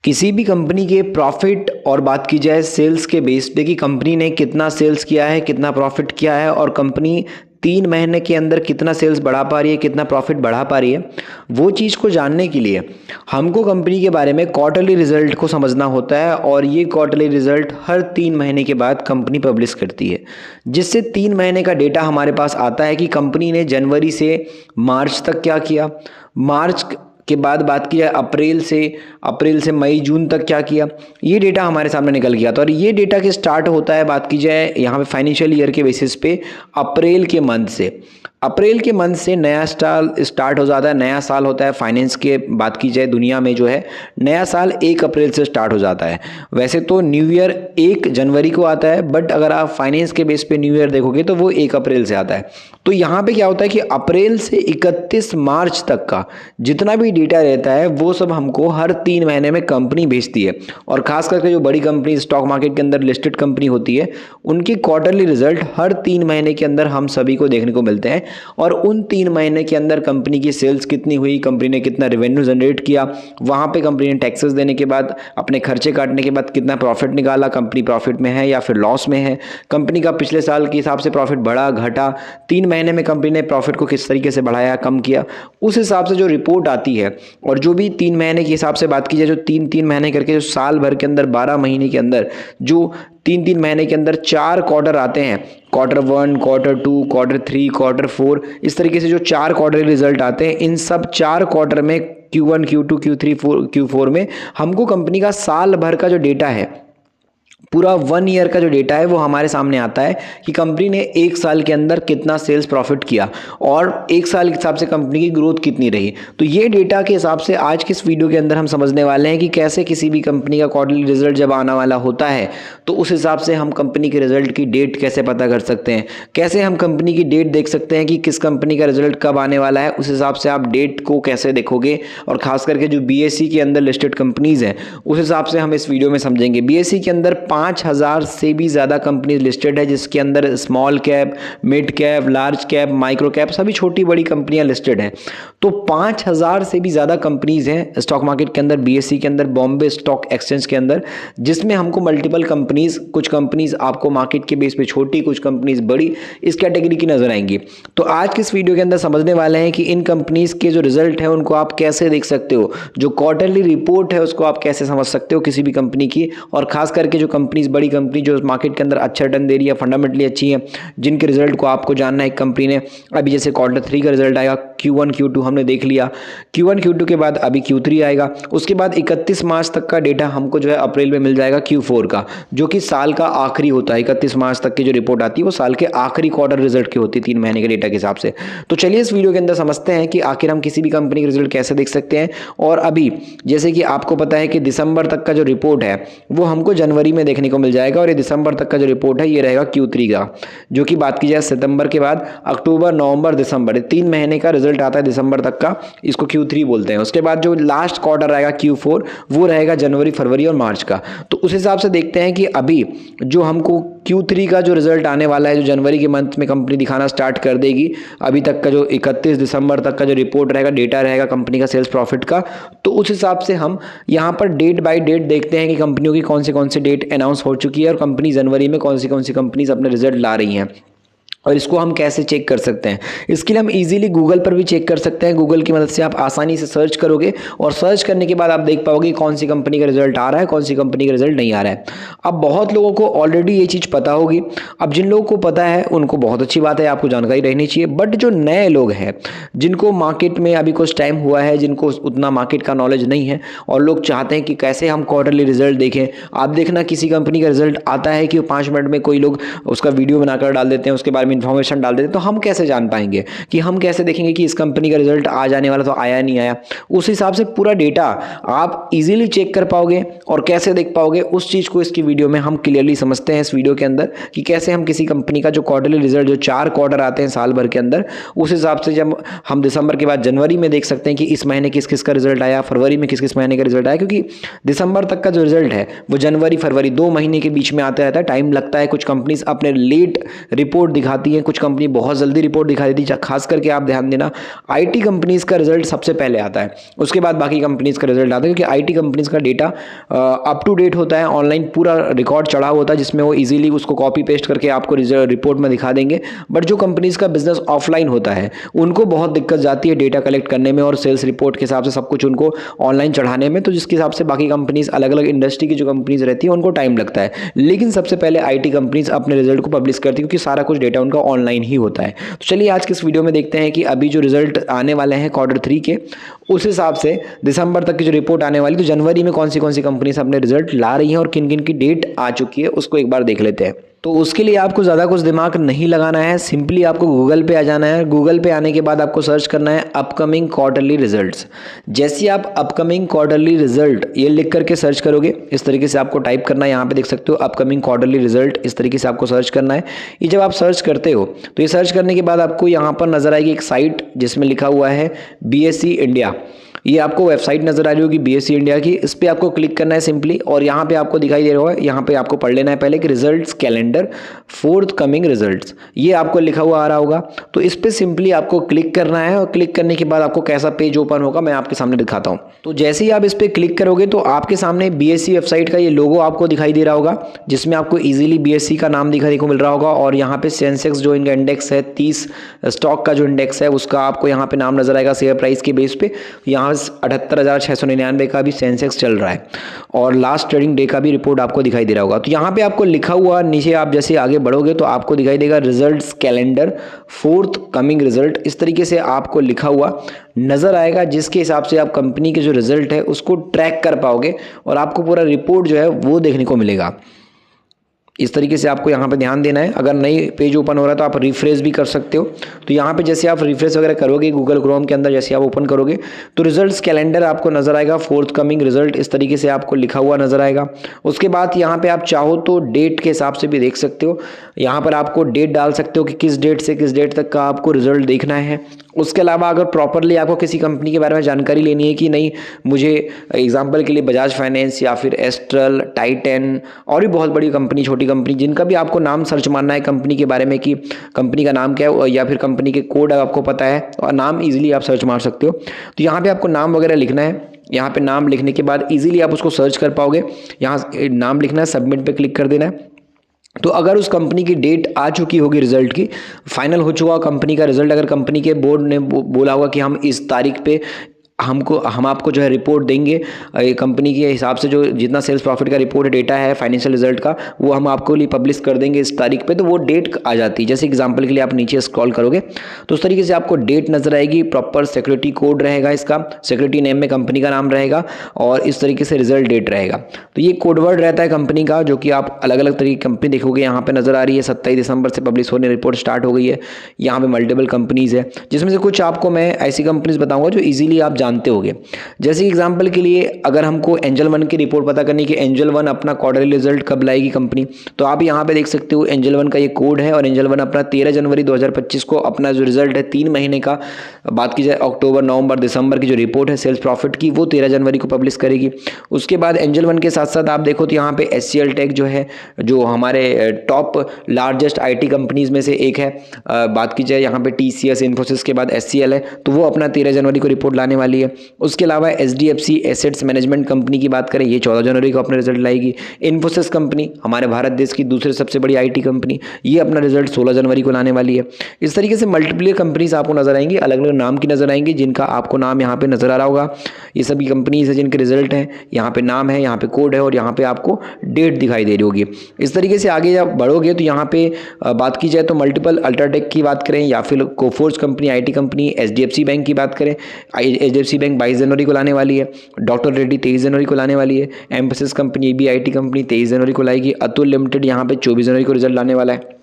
किसी भी कंपनी के प्रॉफिट और बात की जाए सेल्स के बेस पे कि कंपनी ने कितना सेल्स किया है, कितना प्रॉफिट किया है और कंपनी 3 महीने के अंदर कितना सेल्स बढ़ा पा रही है, कितना प्रॉफिट बढ़ा पा रही है, वो चीज़ को जानने के लिए हमको कंपनी के बारे में क्वार्टरली रिजल्ट को समझना होता है। और ये क्वार्टरली रिजल्ट हर 3 महीने के बाद कंपनी पब्लिश करती है, जिससे 3 महीने का डेटा हमारे पास आता है कि कंपनी ने जनवरी से मार्च तक क्या किया, मार्च के बाद बात की जाए अप्रैल से मई जून तक क्या किया, ये डेटा हमारे सामने निकल गया था। और ये डेटा के स्टार्ट होता है, बात की जाए यहाँ पे फाइनेंशियल ईयर के बेसिस पे अप्रैल के मंथ से नया साल स्टार्ट हो जाता है, नया साल होता है फाइनेंस के। बात की जाए दुनिया में जो है नया साल 1 अप्रैल से स्टार्ट हो जाता है। वैसे तो न्यू ईयर 1 जनवरी को आता है, बट अगर आप फाइनेंस के बेस पे न्यू ईयर देखोगे तो वो 1 अप्रैल से आता है। तो यहाँ पे क्या होता है कि अप्रैल से 31 मार्च तक का जितना भी डेटा रहता है वो सब हमको हर 3 महीने में कंपनी भेजती है। और खास करके जो बड़ी कंपनी स्टॉक मार्केट के अंदर लिस्टेड कंपनी होती है, उनकी क्वार्टरली रिजल्ट हर 3 महीने के अंदर हम सभी को देखने को मिलते हैं। और उन 3 महीने के अंदर कंपनी की सेल्स कितनी हुई, कंपनी ने कितना रेवेन्यू जनरेट किया, वहाँ पे कंपनी ने टैक्सेस देने के बाद अपने खर्चे काटने के बाद कितना प्रॉफिट निकाला, कंपनी प्रॉफिट में है या फिर लॉस में है, कंपनी का पिछले साल के हिसाब से प्रॉफिट बढ़ा घटा, 3 महीने में कंपनी ने प्रॉफिट को किस तरीके से बढ़ाया कम किया, उस हिसाब से जो रिपोर्ट आती है। और जो भी 3 महीने के हिसाब से बात की जाए, जो 3-3 महीने करके जो साल भर के अंदर 12 महीने के अंदर जो 3-3 महीने के अंदर 4 क्वार्टर आते हैं, Q1, Q2, Q3, Q4, इस तरीके से जो 4 क्वार्टर रिजल्ट आते हैं, इन सब 4 क्वार्टर में Q1, Q2, Q3, Q4 में हमको कंपनी का साल भर का जो डेटा है, पूरा 1 ईयर का जो डेटा है वो हमारे सामने आता है कि कंपनी ने 1 साल के अंदर कितना सेल्स प्रॉफिट किया और 1 साल के हिसाब से कंपनी की ग्रोथ कितनी रही। तो ये डेटा के हिसाब से आज के इस वीडियो के अंदर हम समझने वाले हैं कि कैसे किसी भी कंपनी का क्वार्टरली रिजल्ट जब आने वाला होता है तो उस हिसाब से हम कंपनी के रिजल्ट की डेट कैसे पता कर सकते हैं, कैसे हम कंपनी की डेट देख सकते हैं कि किस कंपनी का रिजल्ट कब आने वाला है, उस हिसाब से आप डेट को कैसे देखोगे। और खास करके जो BSE के अंदर लिस्टेड कंपनीज हैं उस हिसाब से हम इस वीडियो में समझेंगे। BSE के अंदर 5000 से भी ज़्यादा कंपनीज लिस्टेड है, जिसके अंदर small cap, mid cap, large cap, micro cap सभी छोटी बड़ी कंपनियां लिस्टेड हैं। तो 5000 से भी ज़्यादा कंपनीज हैं स्टॉक मार्केट के अंदर, BSE के अंदर, बॉम्बे स्टॉक एक्सचेंज के अंदर, जिसमें हमको मल्टीपल कंपनीज, कुछ कंपनीज आपको मार्केट के बेस पे छोटी, कुछ कंपनीज बड़ी, इस कैटेगरी की नजर आएंगी। तो आज के इस वीडियो के अंदर समझने वाले हैं कि इन कंपनीज के जो रिजल्ट है उनको आप कैसे देख सकते हो, जो क्वार्टरली रिपोर्ट है उसको आप कैसे समझ सकते हो किसी भी कंपनी की। और खास करके जो कंपनीज, बड़ी कंपनी जो मार्केट के अंदर अच्छा रिटर्न दे रही है, फंडामेंटली अच्छी है, जिनके रिजल्ट को आपको जानना है। कंपनी ने अभी जैसे Q3 का रिजल्ट आएगा, Q1 Q2 हमने देख लिया, Q1 Q2 के बाद अभी Q3 आएगा, उसके बाद 31 मार्च तक का डेटा हमको जो है अप्रैल में मिल जाएगा Q4 का, जो कि साल का आखिरी होता है। 31 मार्च तक की जो रिपोर्ट आती है वो साल के आखिरी क्वार्टर रिजल्ट की होती है, 3 महीने के डेटा के हिसाब से। तो चलिए इस वीडियो के अंदर समझते हैं कि आखिर हम किसी भी कंपनी के रिजल्ट कैसे देख सकते हैं। और अभी जैसे कि आपको पता है कि दिसंबर तक का जो रिपोर्ट है वो हमको जनवरी में देखने को मिल जाएगा, और ये दिसंबर तक का जो रिपोर्ट है ये रहेगा Q3 का, जो कि बात की जाए सितंबर के बाद अक्टूबर, नवंबर, दिसंबर, 3 महीने का रिजल्ट आता है दिसंबर तक का, इसको Q3 बोलते हैं। उसके बाद जो लास्ट क्वार्टर आएगा Q4 वो रहेगा जनवरी, फरवरी और मार्च का। तो उस हिसाब से देखते हैं कि अभी जो हमको Q3 का जो रिजल्ट आने वाला है, जो जनवरी के मंथ में कंपनी दिखाना स्टार्ट कर देगी, अभी तक का जो 31 दिसंबर तक का जो रिपोर्ट रहेगा, डेटा रहेगा कंपनी का सेल्स प्रॉफिट का, तो उस हिसाब से हम यहाँ पर डेट बाय डेट देखते हैं कि कंपनियों की कौन सी डेट अनाउंस हो चुकी है और कंपनी जनवरी में कौन सी कंपनीज अपने रिजल्ट ला रही हैं। और इसको हम कैसे चेक कर सकते हैं, इसके लिए हम इजीली गूगल पर भी चेक कर सकते हैं। गूगल की मदद से आप आसानी से सर्च करोगे और सर्च करने के बाद आप देख पाओगे कौन सी कंपनी का रिजल्ट आ रहा है, कौन सी कंपनी का रिजल्ट नहीं आ रहा है। अब बहुत लोगों को ऑलरेडी ये चीज़ पता होगी। अब जिन लोगों को पता है उनको बहुत अच्छी बात है, आपको जानकारी रहनी चाहिए। बट जो नए लोग हैं, जिनको मार्केट में अभी कुछ टाइम हुआ है, जिनको उतना मार्केट का नॉलेज नहीं है और लोग चाहते हैं कि कैसे हम क्वार्टरली रिजल्ट देखें। आप देखना किसी कंपनी का रिजल्ट आता है कि 5 मिनट में कोई लोग उसका वीडियो बनाकर डाल देते हैं, उसके बारे में इन्फॉर्मेशन डाल देते हैं। तो हम कैसे जान पाएंगे, कि हम कैसे देखेंगे कि इस कंपनी का रिजल्ट आ जाने वाला तो आया नहीं आया। उस हिसाब से पूरा डेटा आप इजीली चेक कर पाओगे और कैसे देख पाओगे उस चीज़ को इसकी वीडियो में हम क्लियरली समझते हैं इस वीडियो के अंदर, कि कैसे हम किसी कंपनी का जो क्वार्टरली रिजल्ट, जो 4 क्वार्टर आते हैं साल भर के अंदर, उस हिसाब से जब हम दिसंबर के बाद जनवरी में देख सकते हैं कि इस महीने किस किस का रिजल्ट आया, फरवरी में किस किस महीने का रिजल्ट आया। क्योंकि दिसंबर तक का जो रिजल्ट है वो जनवरी फरवरी 2 महीने के बीच में आता रहता है, टाइम लगता है। कुछ कंपनीज अपने लेट रिपोर्ट दिखा दिखाती हैं, कुछ कंपनी बहुत जल्दी रिपोर्ट दिखा देती है। खास करके आप ध्यान देना, आईटी कंपनीज का रिजल्ट सबसे पहले आता है, उसके बाद बाकी कंपनीज का रिजल्ट आता है, क्योंकि आईटी कंपनीज का डेटा अप टू डेट होता है, ऑनलाइन पूरा रिकॉर्ड चढ़ा होता है, जिसमें वो इजीली उसको कॉपी पेस्ट करके आपको रिपोर्ट में दिखा देंगे। बट जो कंपनीज का बिजनेस ऑफलाइन होता है उनको बहुत दिक्कत जाती है डेटा कलेक्ट करने में और सेल्स रिपोर्ट के हिसाब से सब कुछ उनको ऑनलाइन चढ़ाने में, तो जिसके हिसाब से बाकी कंपनीज, अलग अलग इंडस्ट्री की जो कंपनीज रहती है उनको टाइम लगता है। लेकिन सबसे पहले आईटी कंपनीज अपने रिजल्ट को पब्लिश करती है, क्योंकि सारा कुछ डेटा उनका ऑनलाइन ही होता है। तो चलिए आज के इस वीडियो में देखते हैं कि अभी जो रिजल्ट आने वाले हैं Q3 के, उस हिसाब से दिसंबर तक की जो रिपोर्ट आने वाली, तो जनवरी में कौन सी कंपनीज अपने रिजल्ट ला रही हैं और किन किन की डेट आ चुकी है, उसको एक बार देख लेते हैं। तो उसके लिए आपको ज़्यादा कुछ दिमाग नहीं लगाना है, सिंपली आपको गूगल पे आ जाना है। गूगल पे आने के बाद आपको सर्च करना है अपकमिंग क्वार्टरली रिजल्ट्स। जैसे ही आप अपकमिंग क्वार्टरली रिजल्ट ये लिख करके सर्च करोगे, इस तरीके से आपको टाइप करना है, यहाँ पे देख सकते हो अपकमिंग क्वार्टरली रिजल्ट, इस तरीके से आपको सर्च करना है। ये जब आप सर्च करते हो तो ये सर्च करने के बाद आपको यहाँ पर नजर आएगी एक साइट जिसमें लिखा हुआ है BSE इंडिया। ये आपको वेबसाइट नजर आ रही होगी BSE इंडिया की, इस पे आपको क्लिक करना है सिंपली, और यहाँ पे आपको दिखाई दे रहा है, यहाँ पे आपको पढ़ लेना है पहले कि results calendar fourth coming results, ये आपको लिखा हुआ आ रहा होगा। तो इस पे सिंपली आपको क्लिक करना है, और क्लिक करने के बाद आपको कैसा पेज ओपन होगा मैं आपके सामने दिखाता हूँ। तो जैसे ही आप इस पे क्लिक करोगे तो आपके सामने BSE वेबसाइट का ये लोगो आपको दिखाई दे रहा होगा, जिसमें आपको ईजिली BSE का नाम दिखाने को मिल रहा होगा, और यहाँ पे सेंसेक्स जो इनका इंडेक्स है 30 स्टॉक का जो इंडेक्स है उसका आपको यहाँ पे नाम नजर आएगा शेयर प्राइस के बेस पे। यहाँ 78,699 का भी सेंसेक्स चल रहा है, और लास्ट ट्रेडिंग डे का भी रिपोर्ट आपको दिखाई दे रहा होगा। तो यहाँ पे आपको लिखा हुआ नीचे, आप जैसे आगे बढ़ोगे तो आपको दिखाई देगा results calendar fourth coming result, इस तरीके से आपको लिखा हुआ नजर आएगा, जिसके हिसाब से आप कंपनी के जो रिजल्ट है उसको ट्रैक कर पाओगे और आपको पूरा रिपोर्ट जो है वो देखने को मिलेगा। इस तरीके से आपको यहाँ पे ध्यान देना है। अगर नई पेज ओपन हो रहा है तो आप रिफ्रेश भी कर सकते हो। तो यहाँ पे जैसे आप रिफ्रेश वगैरह करोगे गूगल क्रोम के अंदर, जैसे आप ओपन करोगे तो रिजल्ट्स कैलेंडर आपको नजर आएगा, फोर्थ कमिंग रिजल्ट इस तरीके से आपको लिखा हुआ नजर आएगा। उसके बाद यहाँ पे आप चाहो तो डेट के हिसाब से भी देख सकते हो, यहाँ पर आपको डेट डाल सकते हो कि किस डेट से किस डेट तक का आपको रिजल्ट देखना है। उसके अलावा अगर प्रॉपरली आपको किसी कंपनी के बारे में जानकारी लेनी है कि नहीं, मुझे एग्जांपल के लिए बजाज फाइनेंस या फिर एस्ट्रल, टाइटन और भी बहुत बड़ी कंपनी, छोटी कंपनी, जिनका भी आपको नाम सर्च मारना है कंपनी के बारे में कि कंपनी का नाम क्या है, या फिर कंपनी के कोड आपको पता है और नाम इजीली आप सर्च मार सकते हो। तो यहाँ पे आपको नाम वगैरह लिखना है। यहाँ पे नाम लिखने के बाद इजीली आप उसको सर्च कर पाओगे। यहाँ नाम लिखना है, सबमिट पे क्लिक कर देना है। तो अगर उस कंपनी की डेट आ चुकी होगी रिजल्ट की, फाइनल हो चुका कंपनी का रिजल्ट, अगर कंपनी के बोर्ड ने बोला होगा कि हम इस तारीख पे हम आपको जो है रिपोर्ट देंगे, कंपनी के हिसाब से जो जितना सेल्स प्रॉफिट का रिपोर्ट डेटा है फाइनेंशियल रिजल्ट का, वो हम आपको लिए पब्लिश कर देंगे इस तारीख पे, तो वो डेट आ जाती है। जैसे एग्जांपल के लिए आप नीचे स्क्रॉल करोगे तो उस तरीके से आपको डेट नजर आएगी, प्रॉपर सिक्योरिटी कोड रहेगा, इसका सिक्योरिटी नेम में कंपनी का नाम रहेगा और इस तरीके से रिजल्ट डेट रहेगा। तो ये कोडवर्ड रहता है कंपनी का, जो कि आप अलग अलग तरीके की कंपनी देखोगे यहाँ पे नजर आ रही है। 27 दिसंबर से पब्लिश होने रिपोर्ट स्टार्ट हो गई है। यहाँ पे मल्टीपल कंपनीज है, जिसमें से कुछ आपको मैं ऐसी कंपनीज बताऊंगा जो इजीली आप जानते होगे। जैसे एग्जांपल के लिए अगर हमको एंजल वन की रिपोर्ट पता करनी कि एंजल वन अपना क्वार्टरली रिजल्ट कब लाएगी कंपनी, तो आप यहाँ पे देख सकते हो एंजल वन का ये कोड है, और एंजल वन अपना 13 जनवरी 2025 को अपना जो रिजल्ट है 3 महीने का, बात की जाए अक्टूबर, नवंबर, दिसंबर की जो रिपोर्ट है सेल्स प्रॉफिट की, वो 13 जनवरी को पब्लिश करेगी। उसके बाद एंजल वन के साथ साथ आप देखो तो यहाँ पे HCL टेक जो है, जो हमारे टॉप लार्जेस्ट IT कंपनीज में से एक है, बात की जाए यहाँ पे TCS, इन्फोसिस के बाद HCL है, तो वो अपना 13 जनवरी को रिपोर्ट लाने वाली है। उसके अलावा HDFC एसेट्स मैनेजमेंट कंपनी की बात करें, ये 14 जनवरी को अपना रिजल्ट लाएगी। इन्फोसिस कंपनी हमारे भारत देश की दूसरी सबसे बड़ी IT कंपनी, ये अपना रिजल्ट 16 जनवरी को लाने वाली है। इस तरीके से मल्टीपल कंपनीज आपको नजर आएंगी, अलग अलग नाम की नजर आएंगी, जिनका आपको नाम यहाँ पे नजर आ रहा होगा। ये सभी कंपनीज है जिनके रिजल्ट हैं, यहाँ पे नाम है, यहाँ पे कोड है और यहाँ पे आपको डेट दिखाई दे रही होगी। इस तरीके से आगे जब बढ़ोगे तो यहाँ पे बात की जाए तो मल्टीपल अल्ट्राटेक की बात करें, या फिर Coforge company IT company, HDFC bank की बात करें, HDFC बैंक 22 जनवरी को लाने वाली है। डॉक्टर रेड्डी 23 जनवरी को लाने वाली है। एम्फोसिस कंपनी भी IT कंपनी 23 जनवरी को लाएगी। अतुल लिमिटेड यहाँ पे 24 जनवरी को रिजल्ट लाने वाला है।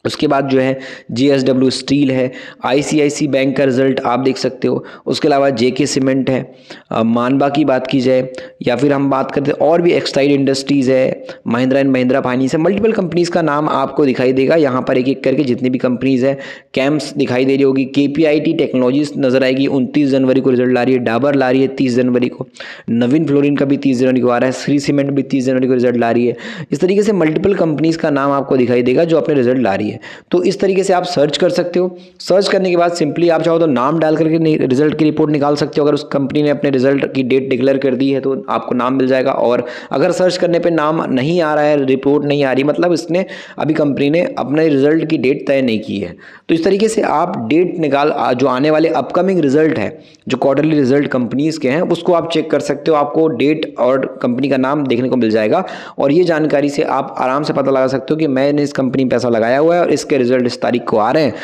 उसके बाद जो है JSW स्टील है, ICICI बैंक का रिजल्ट आप देख सकते हो। उसके अलावा JK सीमेंट है, मानबा की बात की जाए, या फिर हम बात करते हैं और भी एक्सटाइल इंडस्ट्रीज़ है, महिंद्रा एंड महिंद्रा फाइनेंस है, मल्टीपल कंपनीज़ का नाम आपको दिखाई देगा यहाँ पर एक एक करके जितनी भी कंपनीज़ है। कैम्स दिखाई दे रही होगी, KPIT टेक्नोलॉजीज नजर आएगी, 29 जनवरी को रिजल्ट ला रही है। डाबर ला रही है 30 जनवरी को, नवीन फ्लोरिन का भी 30 जनवरी को आ रहा है, श्री सीमेंट भी 30 जनवरी को रिजल्ट ला रही है। इस तरीके से मल्टीपल कंपनीज़ का नाम आपको दिखाई देगा जो अपने रिजल्ट ला रही है। है। तो इस तरीके से आप सर्च कर सकते हो। सर्च करने के बाद सिंपली आप चाहो तो नाम डाल करके रिजल्ट की रिपोर्ट निकाल सकते हो। अगर उस कंपनी ने अपने रिजल्ट की डेट डिक्लेयर कर दी है तो आपको नाम मिल जाएगा, और अगर सर्च करने पे नाम नहीं आ रहा है, रिपोर्ट नहीं आ रही, मतलब इसने अभी कंपनी ने अपने रिजल्ट की डेट तय नहीं की है। तो इस तरीके से आप डेट निकाल जो आने वाले अपकमिंग रिजल्ट है, जो क्वार्टरली रिजल्ट कंपनीज के हैं, उसको आप चेक कर सकते हो। आपको डेट और कंपनी का नाम देखने को मिल जाएगा, और ये जानकारी से आप आराम से पता लगा सकते हो कि मैंने इस कंपनी में पैसा लगाया हुआ है और इसके रिजल्ट इस तारीख को आ रहे हैं,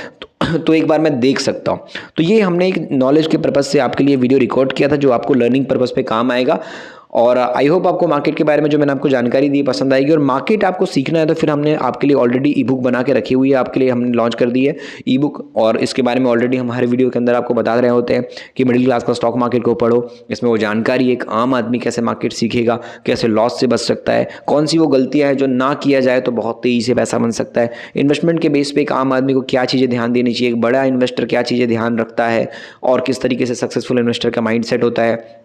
तो एक बार मैं देख सकता हूँ। तो ये हमने एक नॉलेज के पर्पज़ से आपके लिए वीडियो रिकॉर्ड किया था, जो आपको लर्निंग पर्पज़ पे काम आएगा। और आई होप आपको मार्केट के बारे में जो मैंने आपको जानकारी दी पसंद आएगी। और मार्केट आपको सीखना है तो फिर हमने आपके लिए ऑलरेडी ई बुक बना के रखी हुई है, आपके लिए हमने लॉन्च कर दी है ई बुक। और इसके बारे में ऑलरेडी हम हर वीडियो के अंदर आपको बता रहे होते हैं कि मिडिल क्लास का स्टॉक मार्केट को पढ़ो। इसमें वो जानकारी एक आम आदमी कैसे मार्केट सीखेगा, कैसे लॉस से बच सकता है, कौन सी वो गलतियाँ हैं जो ना किया जाए तो बहुत तेज़ी से पैसा बन सकता है, इन्वेस्टमेंट के बेस पे एक आम आदमी को क्या चीज़ें ध्यान देनी चाहिए, एक बड़ा इन्वेस्टर क्या चीज़ें ध्यान रखता है, और किस तरीके से सक्सेसफुल इन्वेस्टर का माइंडसेट होता है,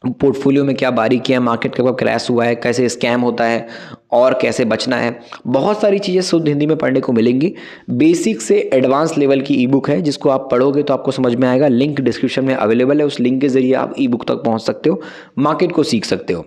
पोर्टफोलियो में क्या बारीकियां, मार्केट कब क्रैश हुआ है, कैसे स्कैम होता है और कैसे बचना है। बहुत सारी चीज़ें शुद्ध हिंदी में पढ़ने को मिलेंगी। बेसिक से एडवांस लेवल की ई बुक है, जिसको आप पढ़ोगे तो आपको समझ में आएगा। लिंक डिस्क्रिप्शन में अवेलेबल है, उस लिंक के जरिए आप ई बुक तक पहुंच सकते हो, मार्केट को सीख सकते हो।